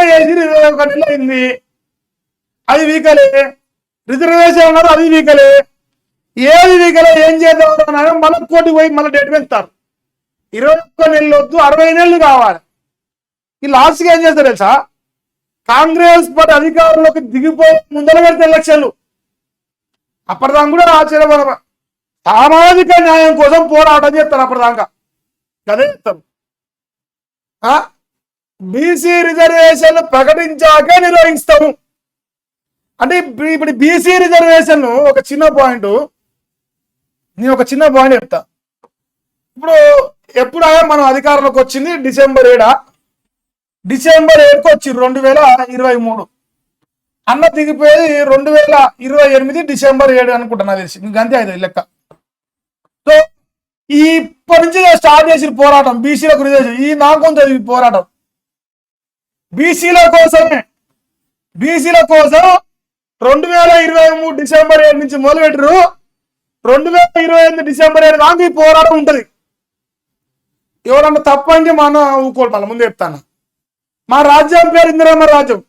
చేసి 21 నెలలు అయింది, అది వీకలే. రిజర్వేషన్ ఉన్నారు, అది వీకలే. ఏది వీకలే ఏం చేద్దాం మళ్ళీ కోర్టుకు పోయి మళ్ళీ డేట్ పెడతారు. 21 నెలలు వద్దు, 60 నెలలు కావాలి. ఈ లాస్ట్గా ఏం చేస్తారు తెలుసా? కాంగ్రెస్ పార్టీ అధికారంలోకి దిగిపోయి ముందర పెడితే ఎలక్షన్లు అప్పటిదాకా కూడా ఆశ్చర్యపడ సామాజిక న్యాయం కోసం పోరాటం చేస్తారు. అప్పటిదాకా అదే చెప్తారు. బీసీ రిజర్వేషన్ ప్రకటించాకే నిర్వహిస్తాము అంటే ఇప్పుడు బీసీ రిజర్వేషన్ ఒక చిన్న పాయింట్, నేను ఒక చిన్న పాయింట్ చెప్తా. ఇప్పుడు ఎప్పుడైనా మనం అధికారంలోకి వచ్చింది డిసెంబర్ 7కు వచ్చి 2023 అన్న దిగిపోయేది 2028 డిసెంబర్ 7 అనుకుంటున్నా తెలిసి, మీకు అంతే అవుతుంది లెక్క. సో ఇప్పటి నుంచి స్టార్ట్ చేసిన పోరాటం బీసీలకు రిజర్వేషన్, ఈ నాకుంది ఈ పోరాటం బీసీల కోసం 2023 డిసెంబర్ 7 నుంచి మొదలుపెట్టరు. 2028 డిసెంబర్ 7 దాకా ఈ పోరాటం ఉంటది. ఎవరన్నా తప్పంటే మన ఊకోడు. మళ్ళీ ముందు చెప్తాను, మా రాజ్యం పేరు ఇందిరమ్మ రాజ్యం.